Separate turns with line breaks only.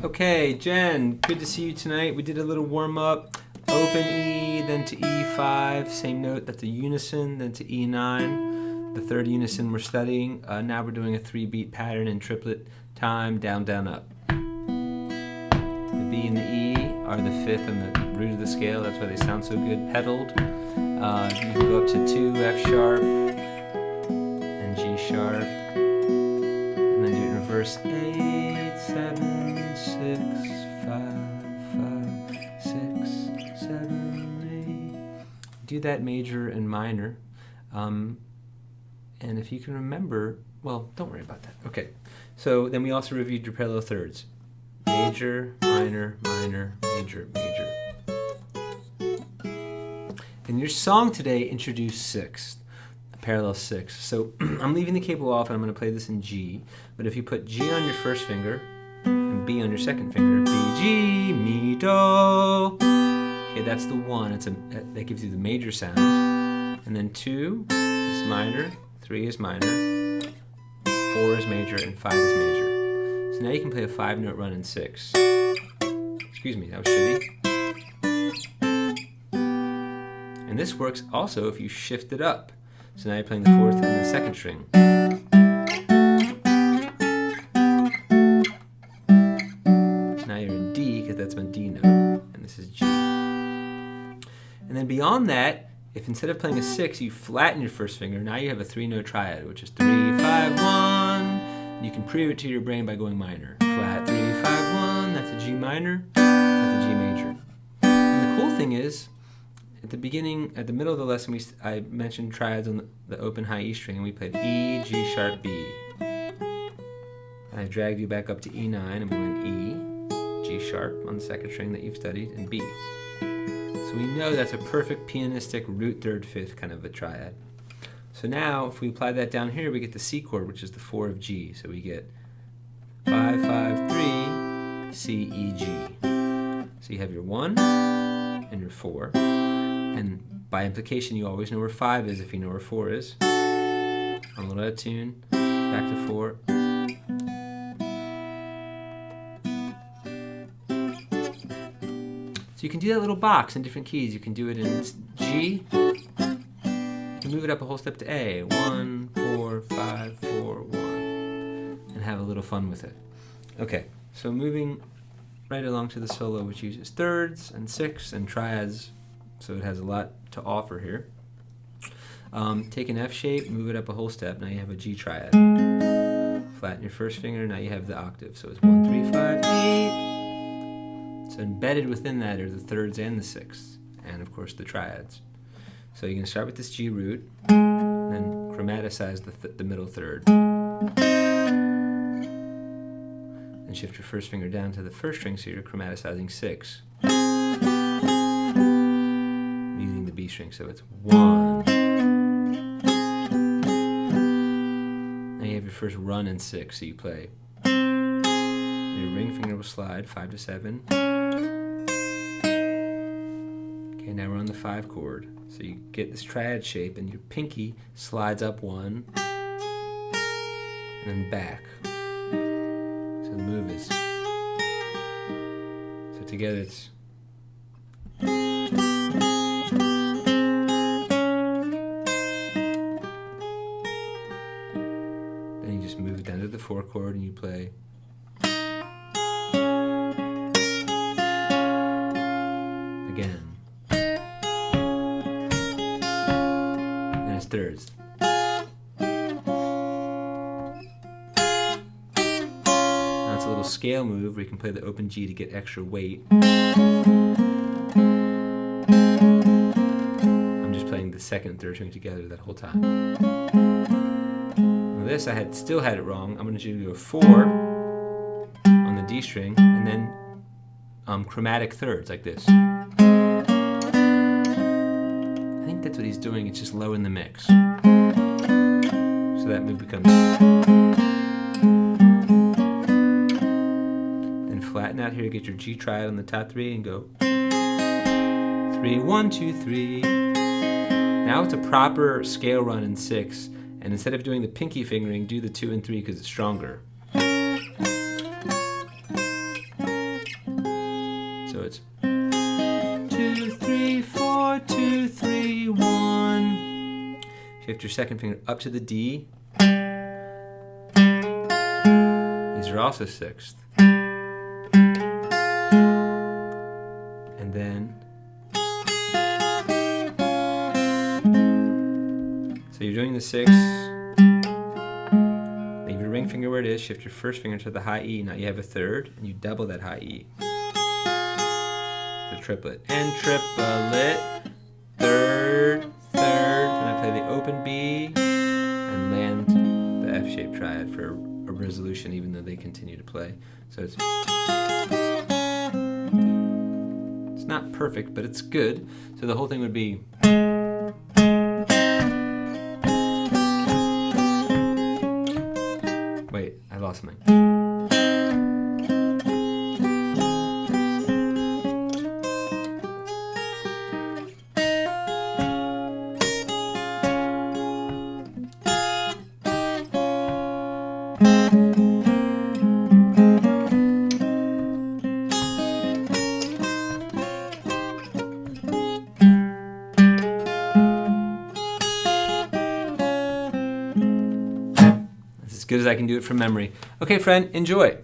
Okay, Jen, good to see you tonight. We did a little warm-up. Open E, then to E5, same note, that's a unison, then to E9. The third unison we're studying. Now we're doing a 3-beat pattern in triplet time, down, down, up. The B and the E are the fifth and the root of the scale, that's why they sound so good, pedaled. You can go up to 2 F sharp and G sharp, and then do it in reverse. 8, 7, 6, 5, 6, 7, 8. Do that major and minor. And if you can remember, well, don't worry about that. Okay, so then we also reviewed your parallel thirds. Major, minor, minor, major, major. And your song today introduced sixth, a parallel sixth. So I'm leaving the capo off and I'm going to play this in G. But if you put G on your first finger and B on your second finger, B, G, Mi, Do. Okay, that's the one. That gives you the major sound. And then 2 is minor, 3 is minor, 4 is major, and 5 is major. So now you can play a 5-note run in 6. Excuse me, that was shitty. And this works also if you shift it up. So now you're playing the 4th and the 2nd string. Now you're in D, because that's my D note, and this is G. And then beyond that, if instead of playing a 6, you flatten your first finger, now you have a 3-note triad, which is 3, 5, 1. You can prove it to your brain by going minor. Flat, 3, 5, 1, that's a G minor, that's a G major. And the cool thing is, at the beginning, at the middle of the lesson, I mentioned triads on the open high E string, and we played E, G sharp, B. And I dragged you back up to E9, and we went E, G sharp on the 2nd string that you've studied, and B. So we know that's a perfect pianistic root third fifth kind of a triad. So now, if we apply that down here, we get the C chord, which is the 4 of G. So we get 5, 5, 3, C, E, G. So you have your 1 and your 4. And by implication, you always know where 5 is if you know where 4 is. A little out of tune, back to 4. So you can do that little box in different keys. You can do it in G. You can move it up a whole step to A. 1, 4, 5, 4, 1. And have a little fun with it. Okay, so moving right along to the solo, which uses thirds and sixths and triads. So it has a lot to offer here. Take an F shape, move it up a whole step. Now you have a G triad. Flatten your first finger, now you have the octave. So it's 1, 3, 5, 8. So embedded within that are the thirds and the sixths, and of course the triads. So you're going to start with this G root, and then chromaticize the middle third. Then shift your first finger down to the first string, so you're chromaticizing 6. Using the B string, so it's 1. Now you have your first run in 6, so you play. Your ring finger will slide 5 to 7. Okay, now we're on the 5 chord. So you get this triad shape, and your pinky slides up 1, and then back. So the move is. So together it's. Then you just move it down to the 4 chord, and you play. Again. And it's thirds. Now it's a little scale move where you can play the open G to get extra weight. I'm just playing the second and third string together that whole time. Now this, I still had it wrong. I'm going to do a 4 on the D string, and then chromatic thirds like this. I think that's what he's doing, it's just low in the mix. So that move becomes. Then flatten out here, get your G triad on the top 3 and go 3, 1, 2, 3. Now it's a proper scale run in 6, and instead of doing the pinky fingering, do the 2 and 3 because it's stronger. it's 2, 3, 4, 2, 3, 1. Shift your second finger up to the D. These are also sixth. And then, so you're doing the 6. Leave your ring finger where it is. Shift your first finger to the high E. Now you have a third, and you double that high E. The triplet and triplet. Third, third. Then I play the open B and land the F-shaped triad for a resolution, even though they continue to play. So it's not perfect, but it's good. So the whole thing would be. Wait, I lost something. As good as I can do it from memory. Okay, friend, enjoy.